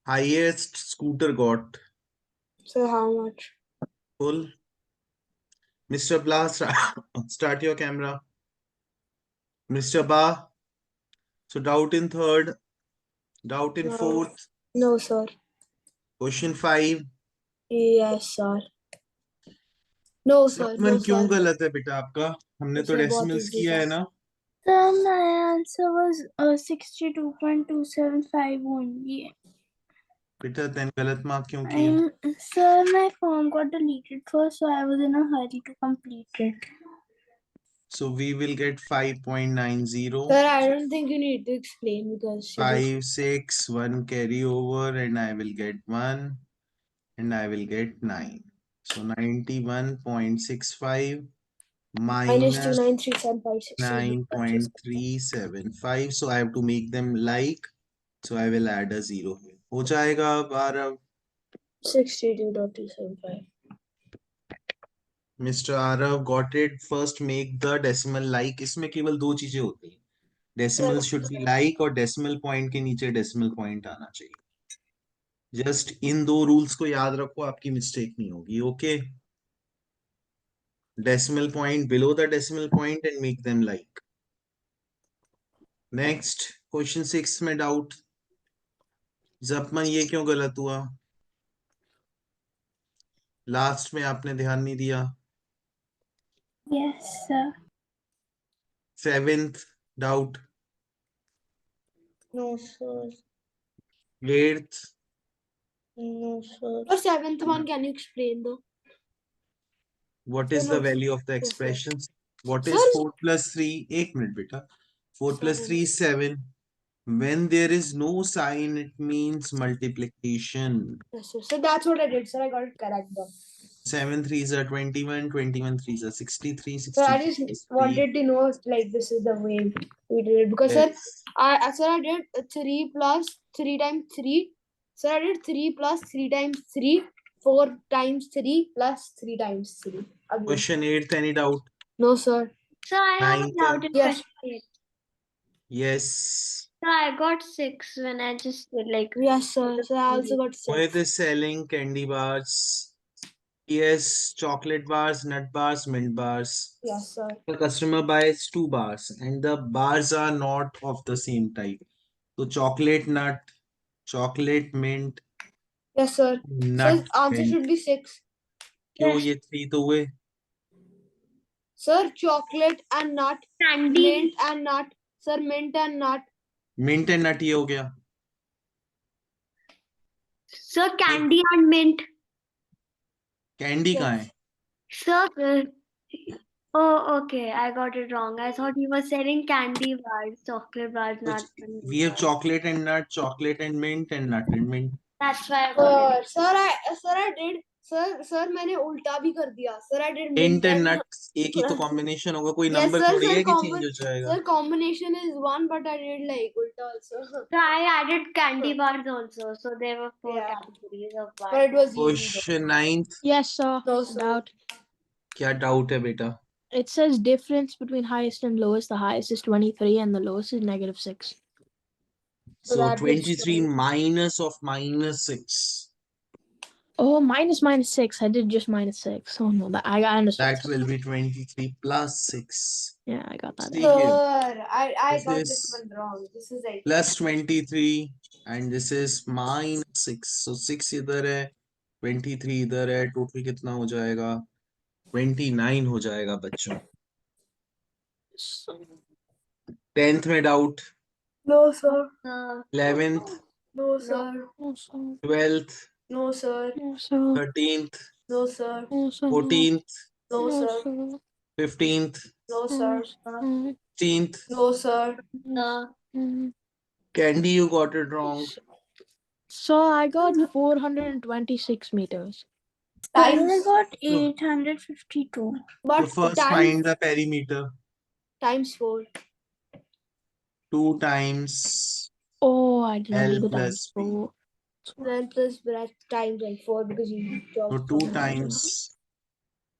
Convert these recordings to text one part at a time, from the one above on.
Highest scooter got So how much? full. Mr. Blah, start your camera. Mr. Ba, so doubt in third, doubt in No. fourth. No, sir. Question 5. Yes, sir. No, sir. मन No, क्यों sir. गलत है बेटा आपका? हमने तो Sir, बहुत decimals easy किया था. है ना? Sir, my answer was 62.275 only. बेटा then गलत मार्क क्यों किए? Sir, my form got deleted first, so I was in a hurry to complete it. So we will get 5.90. Sir, I don't think you need to explain because she 5, 6, 1 carry over, and I will get 1, and I will get 9. So 91.65 minus minus 29375 9.375. So I have to make them like. So I will add a 0 here. हो जाएगा अब Aarav. 62.275. Mr. Arav got it. First make the decimal like. इसमें केवल दो चीजें होती हैं. Decimal should be like और decimal point के नीचे decimal point आना चाहिए. Just इन दो rules को याद रखो, आपकी mistake नहीं होगी. Okay. Decimal point below the decimal point and make them like. Next, question 6 में doubt. जपमन ये क्यों गलत हुआ? लास्ट में आपने ध्यान नहीं दिया. Yes, sir. 7th doubt. No, sir. 8th. No, sir. The 7th one, can you explain though? What Sir, is the no, value of the yes, sir. expressions? What Sir. is 4 plus 3? 1 minute beta. 4 plus 3 is 7. When there is no sign, it means multiplication. Yes, sir. So that's what I did, sir. I got it correct though. 7 3s are 21, 21 3s are 63, So I 63 just is 3. wanted to know if like this is the way we did it because Yes. sir, I did 3 plus 3 times 3. Sir, I did 3 plus 3 times 3, 4 times 3 plus 3 times 3. Again. Question 8th, any doubt? No, sir. So I have a Ninth. doubt in Yes. question 8. Yes. So I got 6 when I just did like. Yes, sir. So I also got 6. Mohit is selling candy bars. Yes, chocolate bars, nut bars, mint bars. Yes, sir. The customer buys 2 bars and the bars are not of the same type. So chocolate nut, chocolate mint, Yes, sir. nut So answer mint. should be 6. क्यों Yes. ये 3 तो हुए? Sir, chocolate and nut. Candy. Mint and nut. Sir, mint and nut. Mint and nut ये हो गया. Sir, candy and mint. Candy कहाँ है? Sir. Oh, okay. I got it wrong. I thought you were selling candy bars, chocolate bars, not. We have chocolate and nut, chocolate and mint, and nut and mint. That's why I got it. Sir, I did. Sir, मैंने उल्टा भी कर दिया. Sir, I did Mint and nut एक ही तो combination होगा, कोई Yes, number sir, थोड़ी sir, है कि change हो जाएगा. Sir, combination is 1, but I did like ulta also. So I added candy bars also. So there were 4 Yeah. categories of bars. But it was easy. Question 9th. Yes, sir. No, sir. Doubt. क्या doubt है बेटा? It says difference between highest and lowest. The highest is 23 and the lowest is -6. So So that makes 23 minus of -6. Oh, -6. I did just -6. Oh no, I understood. That will be 23 plus 6. Yeah, I got that. See here. Sir, I This got is this one wrong. This is like Plus 23 and this is -6. So 6 इधर है, 23 इधर है. Total कितना हो जाएगा? 29 हो जाएगा बच्चों. 10th में doubt. no, sir. 11th, No, sir. No, sir. 12th, No, sir. No, sir. 13th, No, sir. No, sir. 14th, No, No, sir. sir. 15th, No, sir. 16th. No, sir. Mm. Candy, you got it wrong. So I got 426 meters. I Times got 852. So but first times find the perimeter. times 4. 2 times Oh, I didn't L do the plus times. B. Oh. Then plus breath times like 4 because you So dropped 2 times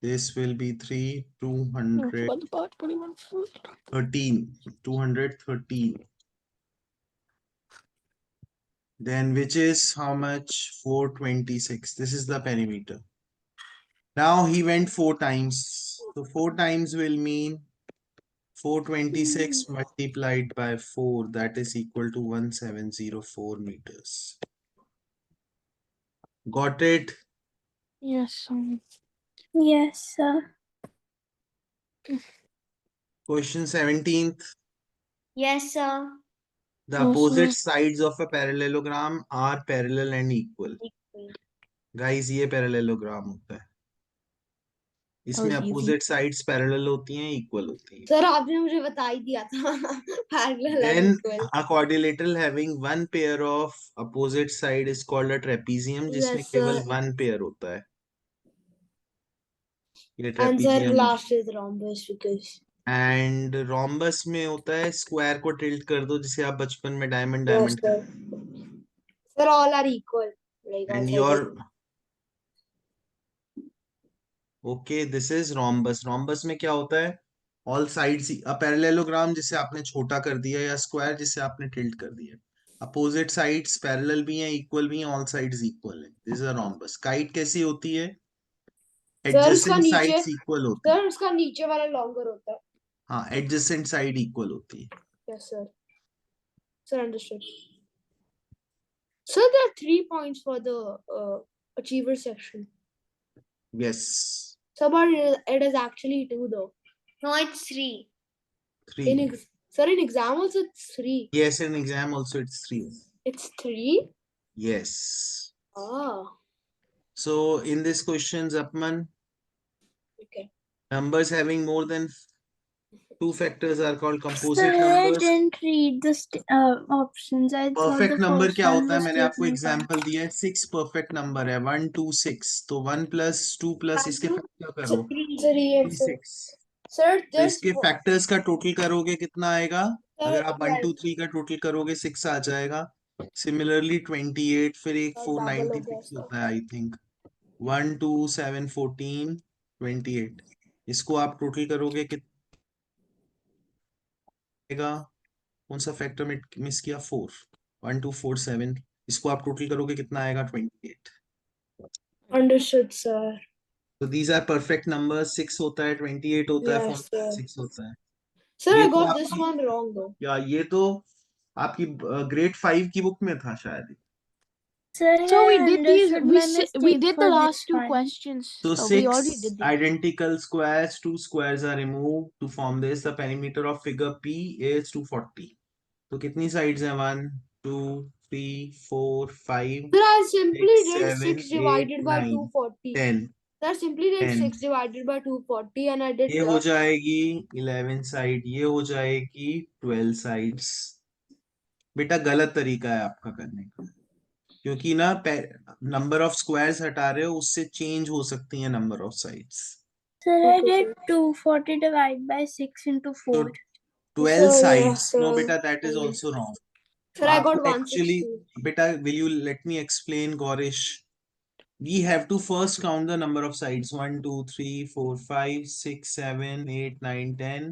this will be 3, No, I forgot the part 21 foot. 213. Then which is how much? 426. This is the perimeter. Now he went 4 times. So 4 times will mean 426 multiplied by 4, that is equal to 1704 meters. Got it? Yes. Yes, sir. Question 17th. Yes, sir. The No, opposite sir. sides of a parallelogram are parallel and equal. Guys, ये parallelogram होता है. इसमें was easy. opposite sides parallel होती हैं, equal होती हैं. Sir आपने मुझे बता ही दिया था parallel and Then equal. a quadrilateral having one pair of opposite side is called a trapezium, जिसमें Yes, केवल sir. one pair होता है. ये And sir, trapezium. last is rhombus because And rhombus में होता है square को tilt कर दो, जिसे आप बचपन में diamond yes, diamond. sir. Sir, all are equal. Like all And sides your are- okay, this is rhombus. Rhombus में क्या होता है? All sides a parallelogram जिसे आपने छोटा कर दिया या square जिसे आपने tilt कर दिया. Opposite sides parallel भी हैं, equal भी हैं, all sides equal हैं. This is a rhombus. Kite कैसी होती है? Sir, उसका Adjacent नीचे sides equal होती है. सर उसका नीचे वाला longer होता है. हाँ, adjacent side equal होती है. Yes, sir. Sir, understood. So there are 3 points for the achiever section. Yes, So, but it is actually 2 though. No, it's 3. 3. Sir, in exam also it's 3. Yes, in exam also it's 3. It's 3? Yes. Ah, So in this question, Zapman, okay. numbers having more than 2 factors are called composite Sir, I numbers. didn't read the options. I thought Perfect the number first क्या one होता है? was मैंने आपको taken example दिया है. 6 perfect number है. 1 2 6. तो 1 plus 2 plus इसके फैक्टर करो. 3 and 4. 6. Sir, तो there's इसके फैक्टर्स का टोटल करोगे कितना आएगा? अगर आप 1 2 12. 3 का टोटल करोगे 6 आ जाएगा. सिमिलरली 28, फिर एक double हो गया 496 इसका. होता है आई थिंक. 1 2 7 14 28. इसको आप टोटल करोगे कितना आएगा? कौन सा फैक्टर में मिस किया? 4. 1 2 4 7. इसको आप टोटल करोगे कितना आएगा? 28. Understood, sir. So these are perfect numbers. 6 होता है, 28 होता है, Yes, sir. 6 होता है. Sir, ये I तो got this आपकी one wrong though. या ये तो आपकी ग्रेड 5 की बुक में था शायद. Sir, So we I did these. understood We my we mistake did for the this last 2 one. questions. So We already 6 did these. identical squares, 2 squares are removed to form this. The perimeter of figure P is 240. तो कितनी sides हैं? 1 2 3 4 5 Sir, I simply 6 did 7 6 8 divided by 9 240. 10. Sir, I simply did 10. 6 divided by 240 and I did ये हो जाएगी 11 side, ये हो जाएगी 12 sides. बेटा गलत तरीका है आपका करने का, क्योंकि ना नंबर ऑफ स्क्वायर्स हटा रहे हो, उससे चेंज हो सकती है number of sides. Sir, I Okay, did 240 divided by 6 into 4. So 12 Sir, sides. yes, No, sir. beta, that is also wrong. Sir, I got Actually, 160. beta, will you let me explain, Gaurish? We have to first count the number of sides. 1 2 3 4 5 6 7 8 9 10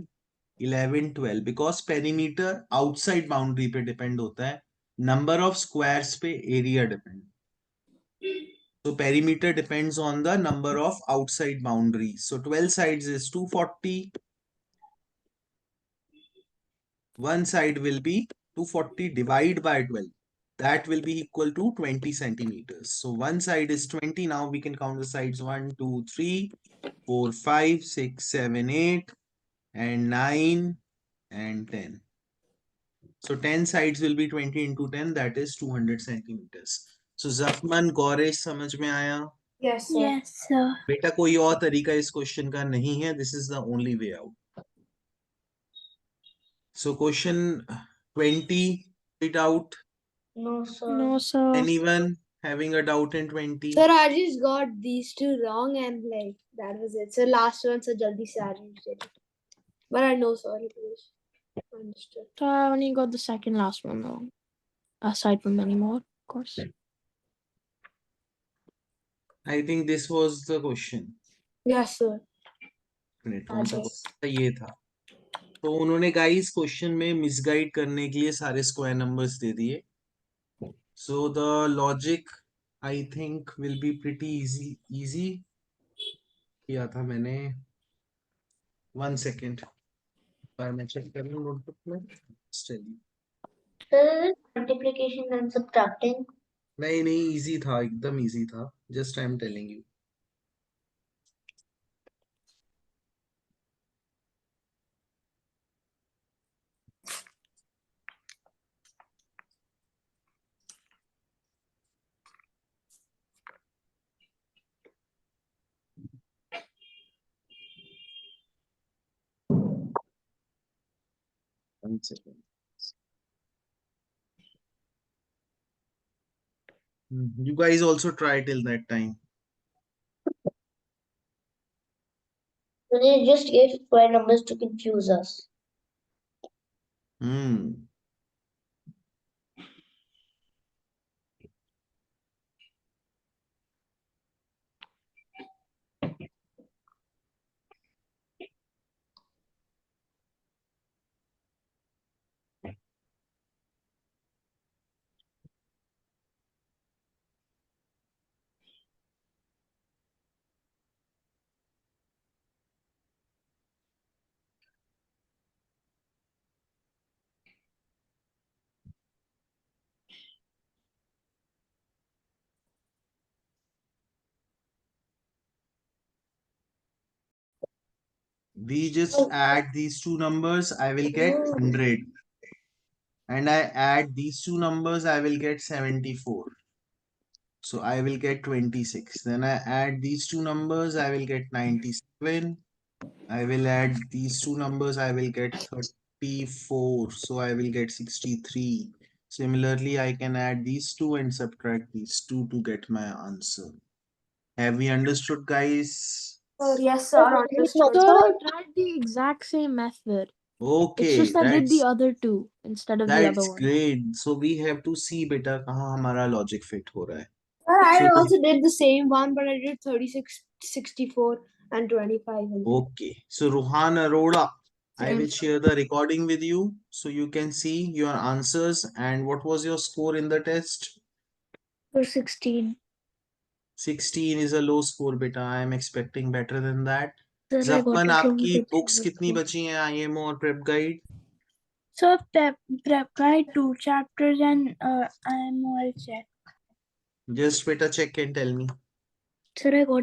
11 12. Because perimeter outside boundary पे depend होता है, number of squares पे area depend. So perimeter depends on the number of outside boundaries. So 12 sides is 240. One side will be 240 divided by 12. That will be equal to 20 centimeters. So one side is 20. Now we can count the sides 1, 2, 3, 4, 5, 6, 7, 8, and 9, and 10. So 10 sides will be 20 into 10. That is 200 centimeters. So Zafman, Gaurish, समझ में आया? Yes, sir. Yes, sir. बेटा कोई और तरीका इस question का नहीं है. This is the only way out. So question 20, it out. No, sir. No, sir. Anyone having a doubt in 20? Sir, I just got these 2 wrong and like that was it. So last one, so jaldi se arranged it. But I know, sorry, please. Understood. So I only got the second last one wrong. Aside from many more, of course. I think this was the question. Yes, sir. Minute कौन सा question था? ये था. तो उन्होंने guys question में misguide करने के लिए सारे स्क्वायर नंबर्स दे दिए. So the logic, I think, will be pretty easy किया था मैंने. 1 second. पर मैं check कर लूँ notebook में. Just tell you. Sir, multiplication and subtracting. नहीं easy था, एकदम easy था. Just I'm telling you. One second. You guys also try till that time. So they just gave square numbers to confuse us. Hmm. We just add these two numbers, I will get 100. And I add these two numbers, I will get 74. So I will get 26. Then I add these two numbers, I will get 97. I will add these two numbers, I will get 34. So I will get 63. Similarly, I can add these two and subtract these two to get my answer. Have we understood, guys? Yes, sir. Understood. So I tried the exact same method. It's Okay, just I did the other two instead of the other that's one. great. So we have to see beta कहाँ हमारा logic fit हो रहा है. Sir, I So- also did the same one, but I did 36, 64, and 25. Okay, so Ruhan Arora, I Same. will share the recording with you so you can see your answers. And what was your score in the test? For 16. 16 is a low score, beta. I am expecting better than that. Sir, I got Zafman, it wrong आपकी with books the कितनी score. बची हैं IMO और Prep Guide? So prep guide 2 chapters and IMO I'll check. Just beta check and tell me. Sir, I got